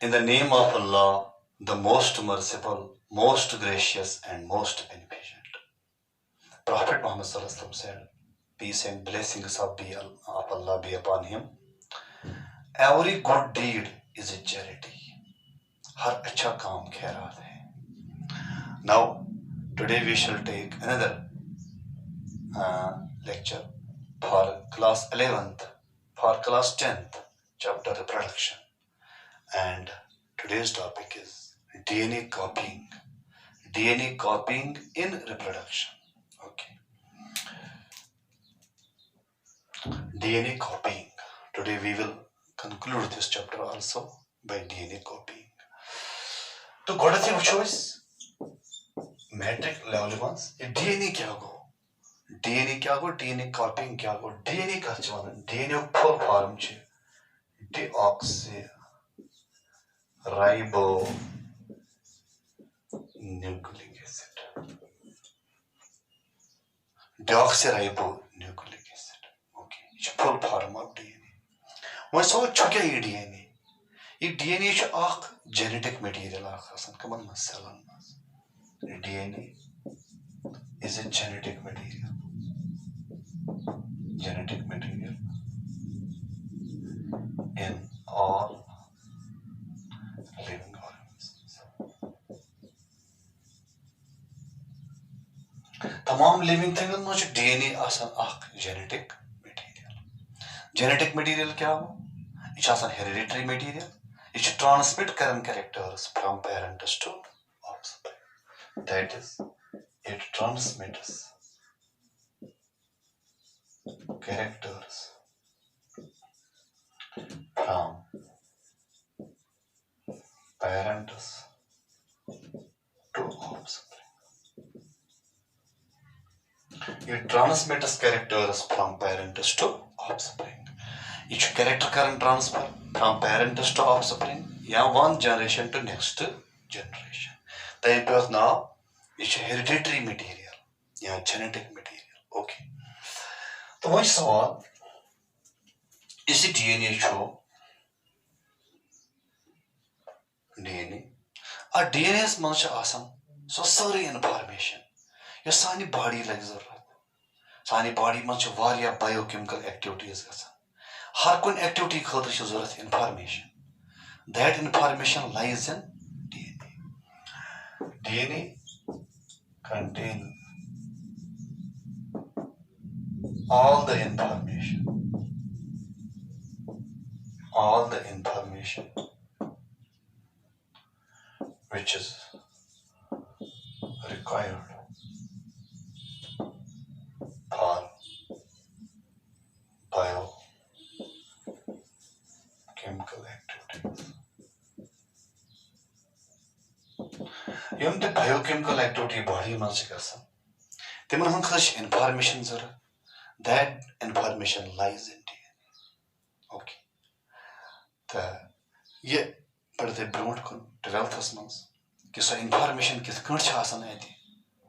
In the name of Allah, the most merciful, most gracious, and most beneficent. Prophet Muhammad said, peace and blessings of Allah be upon him. Every good deed is a charity. Har acha kaam khairat hai. Now, today we shall take another lecture for class 11th, for class 10th, chapter reproduction. And today's topic is DNA copying. DNA copying in reproduction. Okay. DNA copying. Today we will conclude this chapter also by DNA copying. तो गोडथी वुचो matric level मज DNA क्या गो DNA कॉपिंग क्या गो DNA कछ one DNA full form छ deoxy ribo nucleic acid deoxy nucleic acid okay ये full form of DNA वो सो छके ये DNA ये DNA छ आख जेनेटिक मटेरियल आख आसन कमन मस सेलन मस DNA is a genetic material in all living organisms. तमाम लिविंग थिंग्स में DNA आसान आख जेनेटिक मटेरियल क्या हो ये आसान हेरिडिटरी मटेरियल ये ट्रांसमिट करन characters from parents to offspring that is it transmits characters from parents to offspring. It transmits characters from parents to offspring. Each character can transfer from parents to offspring. Yeah, one generation to next generation. That is now it's hereditary material या genetic material. Okay. तो वही सवाल इसी DNA छो DNA और DNA मंच छ आसान सो सारी इन्फॉर्मेशन ये सानी बॉडी लग जरूरत सानी बॉडी मंच वारिया बायोकेमिकल एक्टिविटीज गसन हर कोन एक्टिविटी खतर छ जरूरत information that information lies in DNA contain all the information which is required for biochemical activities. यम ते बायोकेमिकल एक्टिविटी बॉडी में से गसन तिमन हन खश इन्फॉर्मेशन जरा that information lies in DNA okay त ये पढ़ते ब्रोट को 12th मंस कि सो इन्फॉर्मेशन किस कण छ आसन एति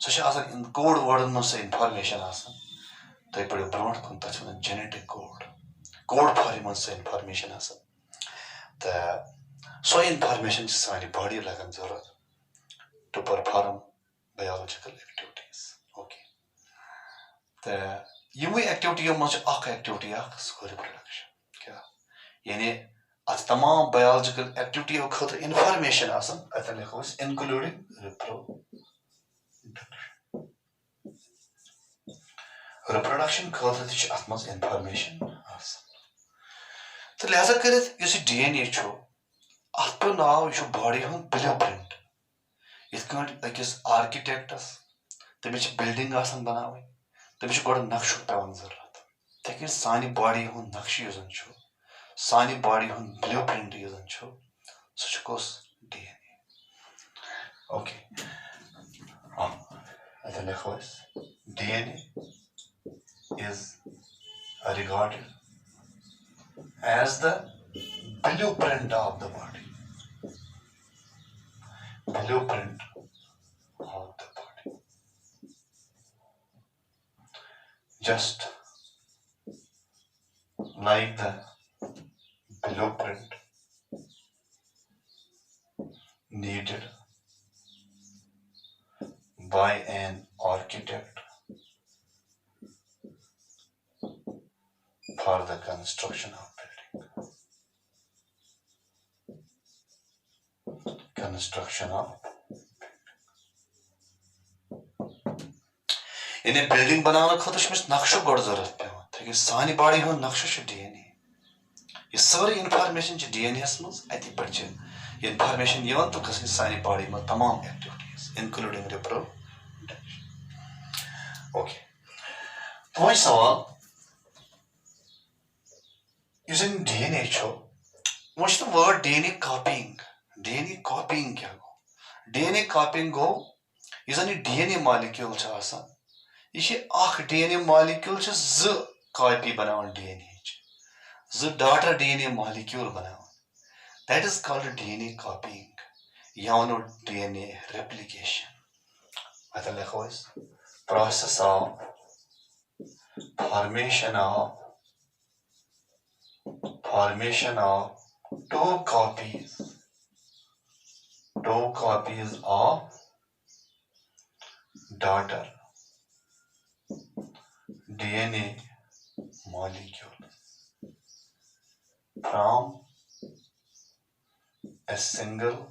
सो छ आसन इन कोड वर्ड में से इन्फॉर्मेशन आसन त पढ़े ब्रोट को त छ जेनेटिक कोड फॉर्म से इन्फॉर्मेशन आसन त सो इन्फॉर्मेशन सारी बॉडी लगन जरूरत to perform biological activities. Okay. The यही activity में आख activity आख सो reproduction क्या यानी आज तमाम biological activity और खतर information आसन अतः लिखो इस including reproduction खतर तिच आत्मस information आसन तो लिहाजा करित इस DNA छो आत्म नाव यो body हन blueprint अकिस आर्किटेक्टस तमिस बिल्डिंग आसन बनावे तमिस गोड नक्शु पेवन जरूरत तकि सानी बॉडी हुन नक्श युजन छु सानी बॉडी हुन ब्लूप्रिंट युजन छु सुचकोस DNA ओके अतः लिखोस DNA is regarded as the blueprint of the body just like the blueprint needed by an architect for the construction of building. Construction of यानी बिल्डिंग बनाने खुद इसमें नक्शा गोड़ जरूरत पे होता है कि सानी बाड़ी हो नक्शा शे डीएनए ये सारी इंफॉर्मेशन जो डीएनए मज अति पड़ इंफॉर्मेशन यवन तो कस सानी बाड़ी में तमाम एक्टिविटीज इंक्लूडिंग रिप्रोडक्शन ओके वही सवाल यूजिंग डीएनए छो वो तो वर्ड डीएनए कॉपिंग क्या गो डीएनए कॉपिंग गो यूजन डीएनए मॉलिक्यूल छ आसान ये डीएनए मॉलिक्यूल ज कॉपी बनावन डीएनए ज डाटा डीएनए मॉलिक्यूल बनावन that is called DNA copying या वनो डीएनए रेप्लिकेशन अत लिखो is process of formation of two copies of daughter DNA molecule from a single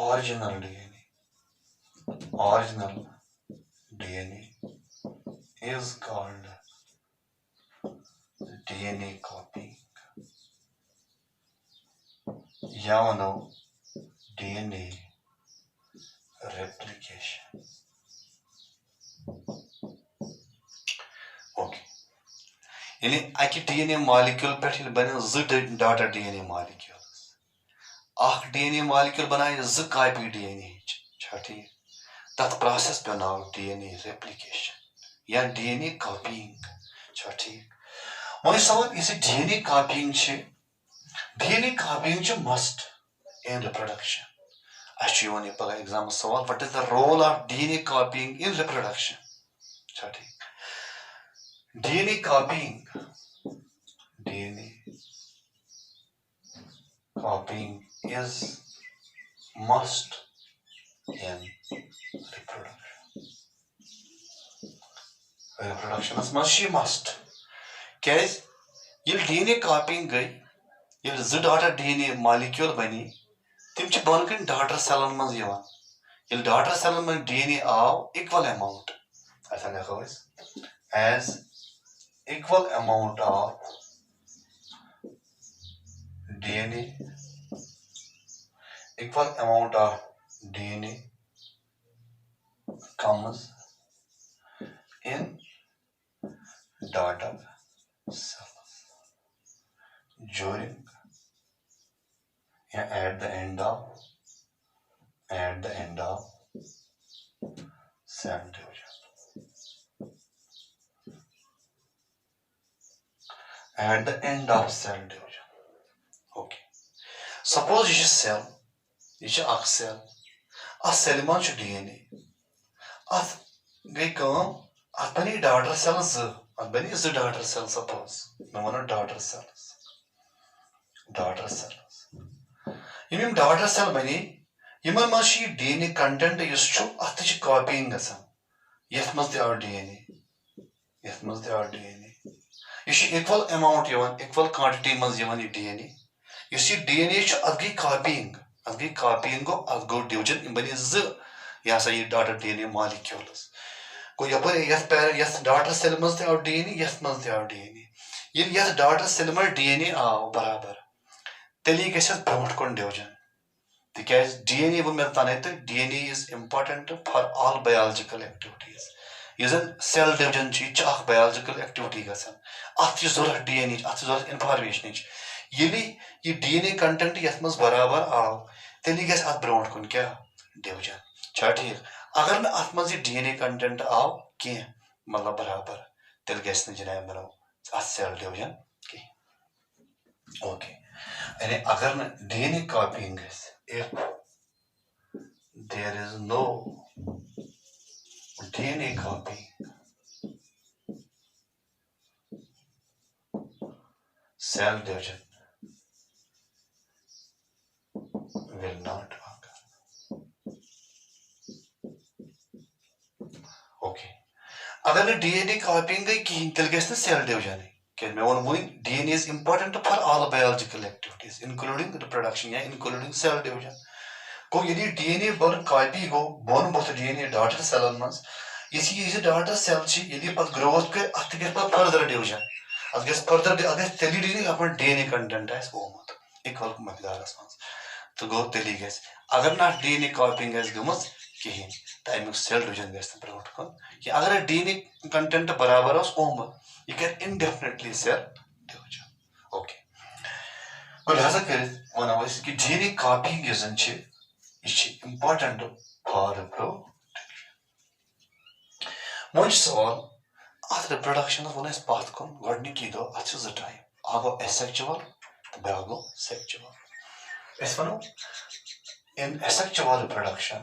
original DNA is called DNA copying. Yavano DNA replication. Okay. यानी अकि DNA molecule पे बन डाटा DNA molecule DNA molecule बनाए copy DNA ठीक तथ process पे नाव DNA replication या डीएनए कॉपीइंग ठीक वही सवाल इसे DNA copying must in reproduction अच्छी पगह एग्जाम सवाल what is the role of DNA copying in reproduction ठीक DNA copying is must in reproduction is must क्या ये DNA copying गई ये डाटा DNA molecule बनी तिम बन कन डाटर सेलन मज ये डाटर सेलन में DNA आव इक्वल अमाउंट ऐसा लिखो as equal amount of DNA comes in daughter cells during at the end of cell division. At the end of cell division. Okay. Suppose this is cell. This is a cell. A cell man DNA. At gay come. At bani daughter cells. At bani is the daughter cell. Suppose. No one daughter cells. Yimim daughter cell bani. Yimam mashi DNA content is true. At the copying asam. Yes must they are DNA. You see equal amount equal quantity maz DNA. You see DNA adgi copying go adgo division bani z ya sa ye daughter DNA molecules ko yapar yes daughter cell maz the DNA yes maz the DNA yes daughter cell mar DNA barabar teli geshas bront kon division because DNA wo mer tanayta DNA is important for all biological activities. Isn't cell division biological activity gasan DNA information ये DNA content yes बराबर आओ तेली गस अत ब्रोंट कुन क्या division छा ठीक अगर न अत मज DNA content आओ के मतलब बराबर तेल गस न जनाब बनाओ अत सेल डिवीजन की ओके यानी अगर न DNA copying is if there is no DNA copy cell division अगर न DNA कॉपिंग गई कहीं तेल गस सेल डिवीजन क्या मैं वो वुन DNA is important for all biological activities including reproduction या इंक्लूडिंग सेल डिवीजन गो यदि DNA बन कॉपी गो बन बहुत DNA डॉटर सेलन मज इसी डॉटर सेल यदि पत ग्रोथ कर अत गस पत फर्दर डिवीजन अत गस फर्दर अगर तेली DNA अपन DNA कंटेंट आस ओमुत इक्वल मकदारस मज तो गो तेली गस अगर ना DNA कॉपिंग आस गमज कहीं तमिक सेल डिवीजन गस ब्रोट कुन कि अगर DNA कंटेंट बराबर ओमुत यह कर इनडेफिनेटली सेल डिवीजन ओके गो लिहाजा कर वनो कि DNA कॉपिंग यह important for reproduction. Much सवाल अत reproduction वन पात कुन गडनिकी दो अत ज टाइप आगो asexual तो बागो sexual इस वनो in asexual reproduction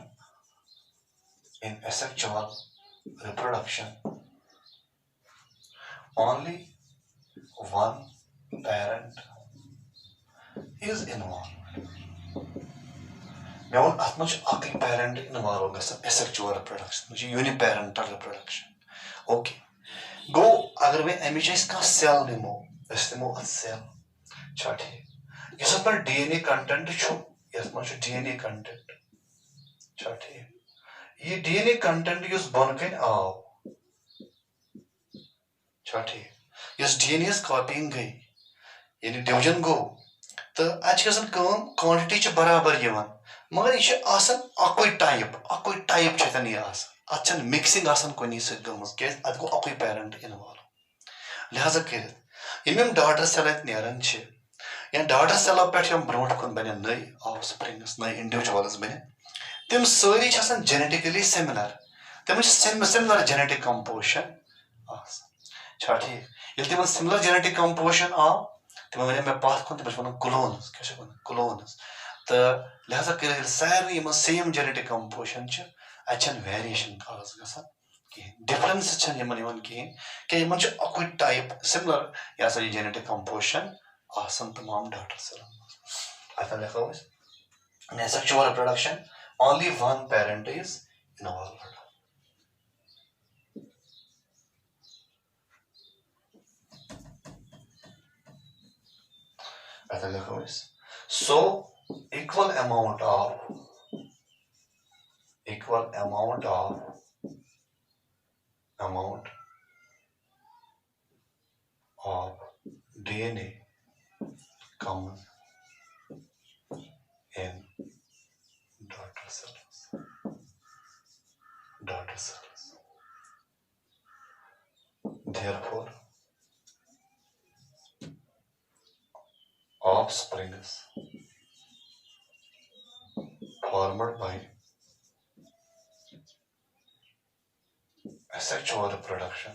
only one parent is involved. मैं वो अत मुझ अकल पेरेंट इन्वॉल्व गसन asexual reproduction मुझे यूनिपेरेंटल reproduction ओके गो अगर वे अमिच कह सेल निमो अत सेल छा ठीक यस पर DNA कंटेंट यस मज DNA कंटेंट छा ठीक ये DNA कंटेंट यस बन कन आव छा ठीक यस DNA कॉपिंग गई यानी डिवीजन गो तो अत क्वांटिटी बराबर यवन मगर यह अकुई टाइप अत मिक्सिंग कुन गमज क्या अत गो अकुई पेरेंट इन्वॉल्व लिहाजा कर डॉटर सेल नान या डॉटर सेलो पे ब्रोट कुन बन नई ऑफ स्प्रिंग्स नई इंडिविजुअल्स बन तम सारी जेनेटिकली सिमिलर तम सिमिलर जेनेटिक कंपोजिशन छा ठीक ये तम सिमिलर जेनेटिक कंपोजिशन आव तम वन मे पात कुन तम वन क्लोन्स क्या क्लोन्स तो लिहाजा कर सारे सेम जेनेटिक कंपोजिशन अत वेरिएशन खास गसान कहें डिफरेंस कहें क्या अकुई टाइप सिमिलर यह जेनेटिक कंपोजिशन तमाम डॉटर सेलन अत लिखो in asexual reproduction only one parent is involved. अत लिखो so equal amount of DNA comes in daughter cells. Therefore, offsprings formed by asexual reproduction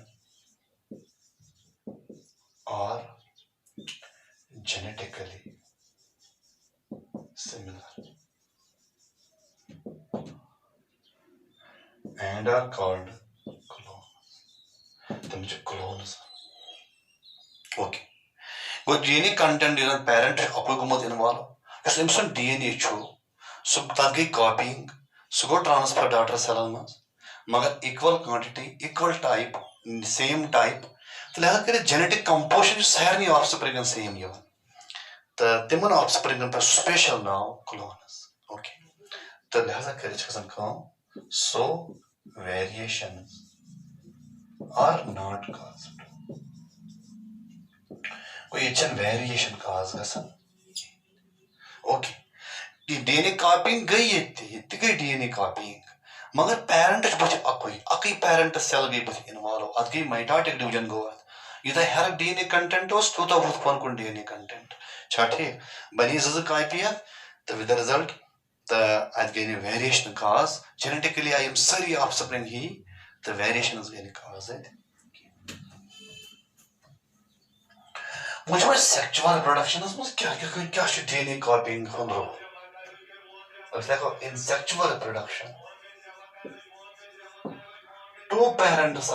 are genetically similar and are called clones. Okay. वो DNA content parent अकुई गुमत involve yes अम DNA तथ गई कॉपिंग सह गो transfer daughter सेलन मज मगर equal quantity equal type same type तो लिहाजा कर जेनेटिक कंपोजिशन सारे ऑफस्प्रिंगन सेम तो तिमन ऑफस्प्रिंगन पे स्पेशल नाव क्लोनस ओके तो लिहाजा कर सो वेरिएशंस आर नॉट काज्ड ये वेरिएशन काज गसन ओके DNA कॉपिंग गई ये गई DNA कॉपिंग मगर पेरेंट बच अकुई पेरेंट सेल गई बच इन्वॉल्व अत गई माइटोटिक डिवीजन गो यूत हेर DNA कंटेंट तूत वुत पन कुन DNA कंटेंट छा ठीक बनी कॉपी तो विद रिजल्ट तो अत गई वेरिएशन काज जेनेटिकली आई सारी ऑफस्प्रिंग ही तो वेरिएशन गई काज मुझे सेक्सुअल रिप्रोडक्शन मज क्या DNA कॉपिंग हुन role in sexual reproduction two parents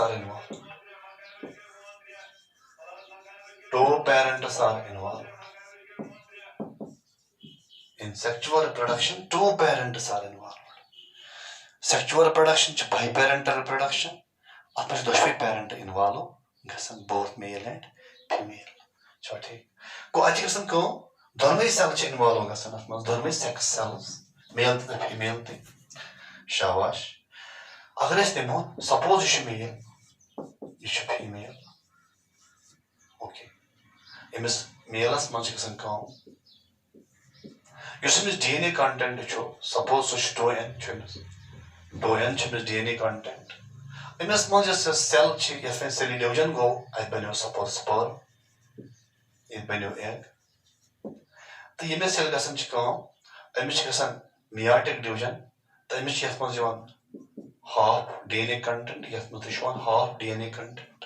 are involved in sexual reproduction two parents are involved sexual reproduction biparental reproduction अत मे दोशवे पेरेंट इन्वॉल्व गसन बोथ मेल एंड फीमेल छो ठीक गो अत गसन को दोनों सेल इन्वॉल्व गसन अत मज दोनों सेक्स सेल्स मेल तो फीमेल ते शाबाश अगर अस निमो सपोज यह मेल यह फीमेल ओके अमिस मेलस मज गसन कम DNA कंटेंट सपोज सह डोयन DNA कंटेंट अमिस मज सेल सेल डिवीजन गो अत बनो सपोज स्पर्म ये बनो एग तो यमिस सेल गसन अमिस गसन मियाटिक डिवीजन तो अमिस मज हाफ DNA कंटेंट ये मज हाफ DNA कंटेंट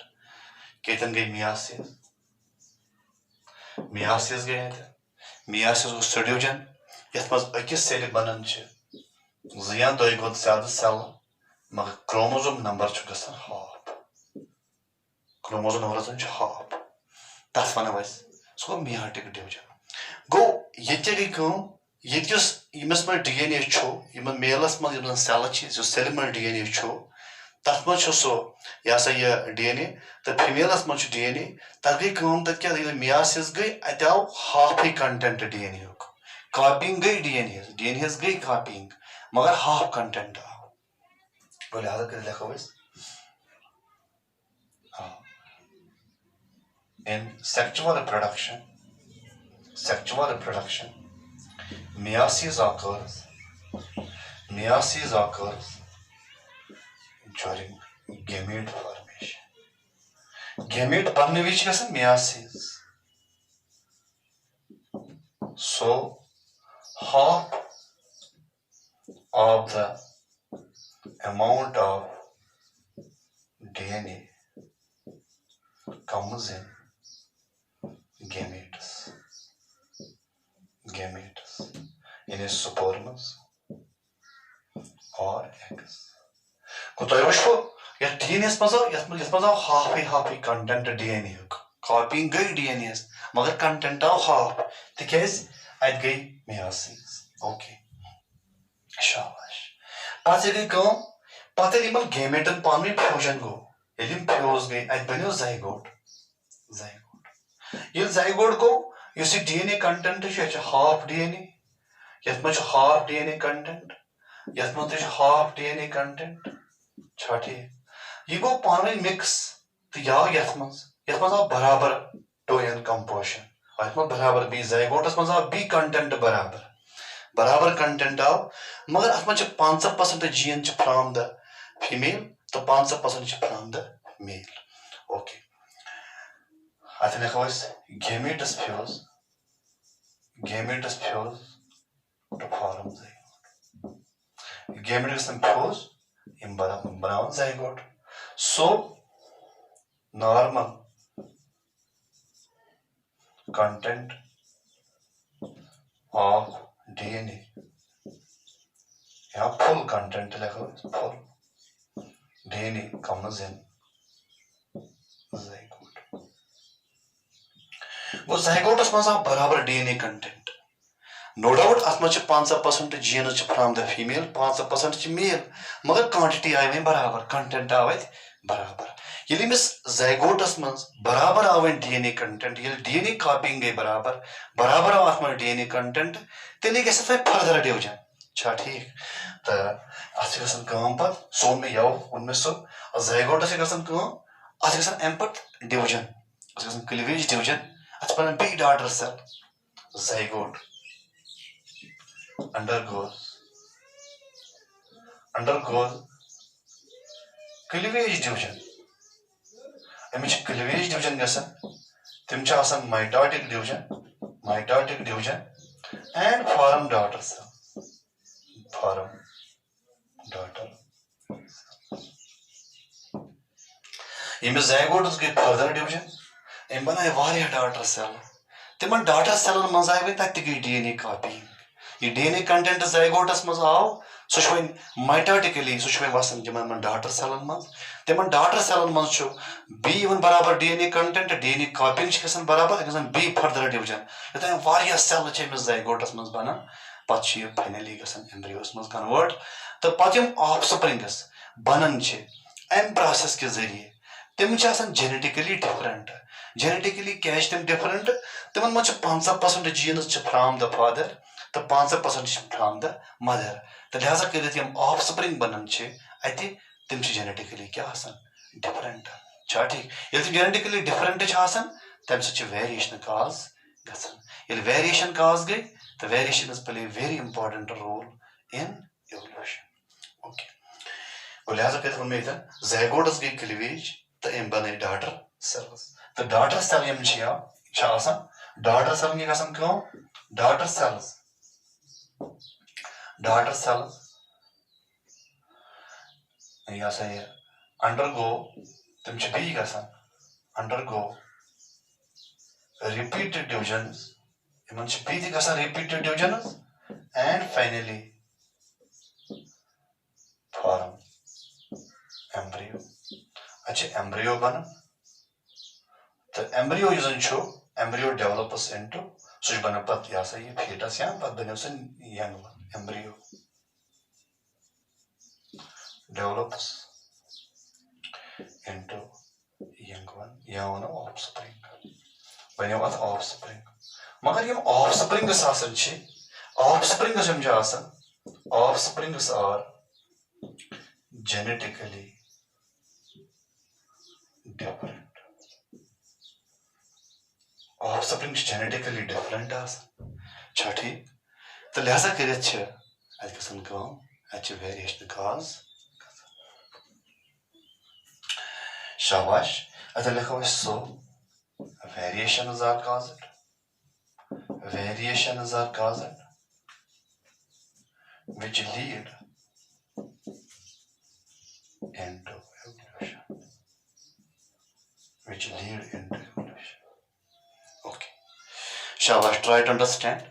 कतन गई मियासिस गए मियासिस डिवीजन यथ मज अकिस सेल बनन या दो गो ज्यादा सेल मगर क्रोमोसोम नंबर गसन हाफ क्रोमोसोम नंबर हाफ तथ वन सह गो मियाटिक डिवीजन गो ये गई यमिस मे DNA मेलस मज सेल सेल मे DNA तथ मज सह यह यह DNA तो फीमेलस मज DNA तथ गई तथ क्या मियासिस गई अत आव हाफ कंटेंट DNA युक कॉपिंग गई DNA गई कॉपिंग मगर हाफ कंटेंट आव तो लिहाजा कर लिखो इन sexual reproduction meiosis occurs during gamete formation gamete बनने विच गसन meiosis so half of the amount of DNA comes in gametes in his sperms or eggs को तो वुचो या DNA मज हाफ कंटेंट DNA कॉपिंग गई DNA मगर कंटेंट आव हाफ तिकेज अत गई meiosis ओके शाबाश पत गई पत गेमेटन पान फ्यूजन गो फ्यूज गई अत बनो ज़ाइगोट ये ज़ाइगोट गो इस DNA कंटेंट हाफ DNA यथ मज हाफ DNA कंटेंट यथ मज हाफ DNA कंटेंट छा ठीक यह गो पान मिक्स तो यह यथ मज आव बराबर टोयन कंपोजिशन अत मज बराबर बी ज़ाइगोटस मज आव बी कंटेंट बराबर कंटेंट आव मगर अत मज 50% जीन फ्रॉम द फीमेल तो 50% फ्रॉम द मेल ओके अत लिखो gametes fuse to form zygote gametes fuse in बनावन zygote so normal content of DNA या full content लिखो full DNA comes in zygote वो ज़ाइगोटस मज आव बराबर DNA कंटेंट नो डाउट अत मज 50% gene from the female 50% male मगर क्वांटिटी आई वह बराबर कंटेंट आव बराबर ये अमिस ज़ाइगोटस मज बराबर आव DNA कंटेंट ये DNA कॉपिंग गई बराबर आव अत मज DNA कंटेंट तेल गस फर्दर डिवीजन छा ठीक तो अत गसन पत सो मे यव उनमें सह ज़ाइगोटस गसन अत गसन अम पत डिवीजन गसन क्लीवेज डिवीजन अत बन बी daughter cell zygote undergoes cleavage division अमिच cleavage division गसन तिम छ आसन mitotic division and form daughter cell यमिस zygotes गई फर्दर डिवीजन अम बनाए वारिया डॉटर सेल तिमन डॉटर सेलन मज आय तत गई DNA कॉपिंग ये DNA कंटेंट ज़ाइगोटस मज आव सह माइटोटिकली सह वसन तिमन डॉटर सेलन मज तिमन डॉटर सेलन मज बी यवन बराबर DNA कंटेंट DNA कॉपिंग गसन बराबर गसन be further division योतान Waria cell Amish ज़ाइगोटस मज बनान पत फाइनली गसन एम्ब्रियोस मज कन्वर्ट तो पत ऑफस्प्रिंग्स बनन अम प्रोसेस के जरिए तम जेनेटिकली डिफरेंट जेनेटिकली क्या तम डिफरेंट तिमन मज 50% जीन्स फ्राम द फादर तो 50% फ्राम द मदर तो लिहाजा कर ऑफ स्प्रिंग बनन अत तम जेनेटिकली क्या डिफरेंट ठीक ये जेनेटिकली डिफरेंट तम सत वेरिएशन काज गल वेरिएशन काज गई तो variation play very important role in evolution okay गो लिहाजा कर मे ज़ैगोटस गई क्लीवेज तो अम बन डॉटर सेल्स तो daughter cell daughter cell daughter cells यह अंडरगो तम be undergo repeated divisions in repeated divisions and finally form embryo अच्छा embryo बन तो embryo embryo develops into सह बन पत यह fetus या पत बनो स young one embryo develops into young one या वन offspring बनो अत offspring मगर यम offsprings offsprings are genetically different offsprings genetically different ठीक तो लिहाजा कर वेरिएशन काज शाबाश अत लिखो सो variations are caused which lead into evolution okay shabash try to understand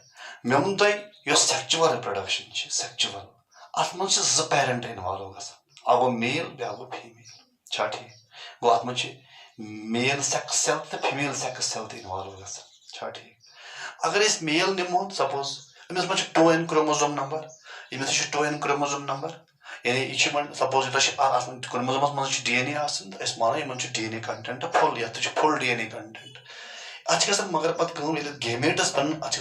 मे वुन तुह सेक्चुअल रिप्रोडक्शन सेक्चुअल अत मज पेरेंट इन्वॉल्व गो मेल ब्या गो फीमेल ठीक गो अत मज मेल सेक्स सेल तो फीमेल सेक्स सेल इन्वॉल्व ठीक अगर मेल निमो सपोज अमिस मज टोन क्रोमोसोम नंबर यमिस टोन क्रोमोसोम नंबर यानी यह सपोज क्रोमोसोमस मज DNA मानो इन DNA कंटेंट फुल ये फुल DNA कंटेंट अत मगर पे गेमेटस बन अत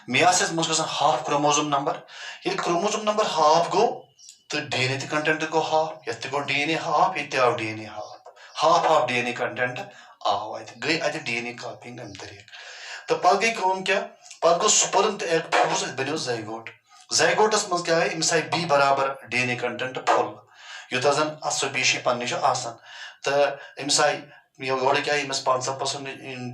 मियासिस मज हाफ क्रोमोसोम नंबर ये क्रोमोसोम नंबर हाफ गो तो DNA कंटेंट गो हाफ ये गो DNA हाफ ये आव DNA हाफ DNA कंटेंट आव गई अत DNA कॉपिंग अम तरीक तो पे गई क्या पे गो स्पर्म तो एग फ्यूज बनो ज़ैगोटस मज क्या अमिस आई B बराबर DNA कंटेंट फुल यूत जन स्पीशी पन्ने तो अमिस आई योड़ क्या 50%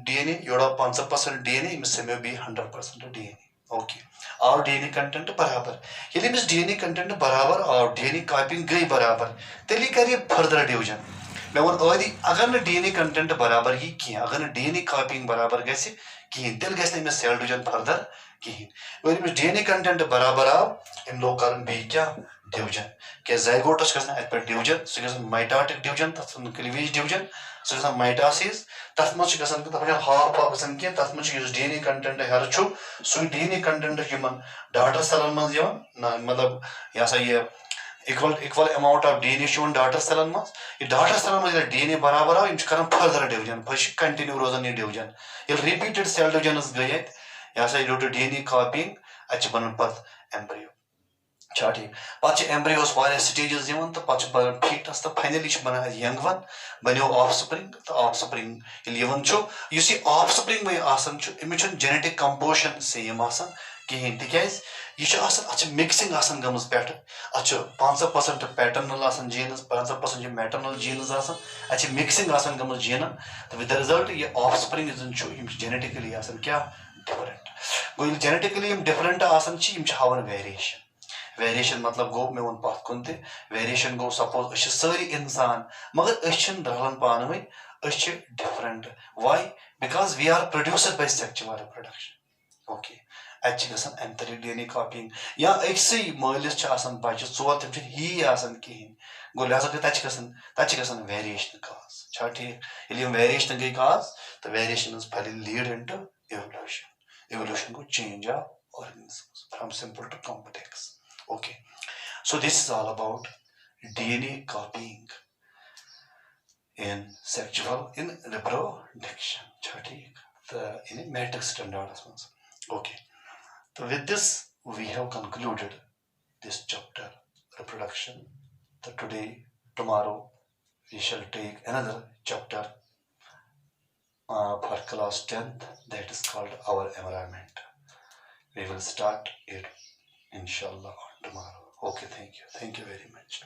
DNA योड़ा 50% DNA Amish समेव B 100% DNA okay आव DNA कंटेंट बराबर ये अमिस DNA कंटेंट बराबर आव DNA कॉपिंग गई बराबर तेली कर फर्दर डिवीजन मे वो अगर न DNA कंटेंट बराबर यी कह अगर न DNA कॉपिंग बराबर कहें तेल गि सेल डिवीजन फर्दर कहें अगर DNA कंटेंट बराबर आव अम लोग कर क्या डिवीजन क्या ज़ैगोटस अत पे डिवीजन सह माइटोटिक डिवीजन तथ क्लीवेज डिवीजन सह माइटोसिस तथ मज हाफ कह तथ मज DNA कंटेंट हेर सह DNA कंटेंट डॉटर सेलन मज मतलब यह equal amount of DNA daughter सेलन मज ये डॉटर सेलन मज DNA बराबर आव कर फर्दर डिवीजन कंटिन्यू रोजान यह डिवीजन ये रिपीटेड सेल डिवीजन गई यह ड्यू टू DNA कॉपिंग अत बन पे एम्ब्रियो ठीक पे एम्ब्रियोस स्टेजेस तो पे फीटस तो फाइनली बना यंग वन बनो ऑफ स्प्रिंग तो ऑफ स्प्रिंग इस ऑफ स्प्रिंग में अमिस जेनेटिक कंपोजिशन सेम कहें तिकाज यह मिक्सिंग गम पे अत 50% पैटर्नल जीन्स 50% मैटरनल जीन्स अत मिक्सिंग गम जीन तो विद द रिजल्ट ये ऑफ स्प्रिंग जेनेटिकली क्या डिफरेंट गो जेनेटिकली डिफरेंट हावन वेरिएशन मतलब गो मे वो पत कुन वेरिएशन गो सपोज सारी इंसान मगर रलन पान one different why because we are produced by sexual reproduction okay अत अम तरीक DNA कॉपिंग या अक्सै मालिस बच्चे चोर तम ही कहें गो लिहाजा तक वेरिएशन काज ठीक ये वेरिएशन गई काज तो variation lead in to evolution go change of organisms from simple to complex okay so this is all about DNA copying in sexual in reproduction. In metric standards. Okay. So with this, we have concluded this chapter, reproduction. So today, tomorrow, we shall take another chapter for class 10th, that is called our environment. We will start it inshallah on tomorrow. Okay, thank you. Thank you very much.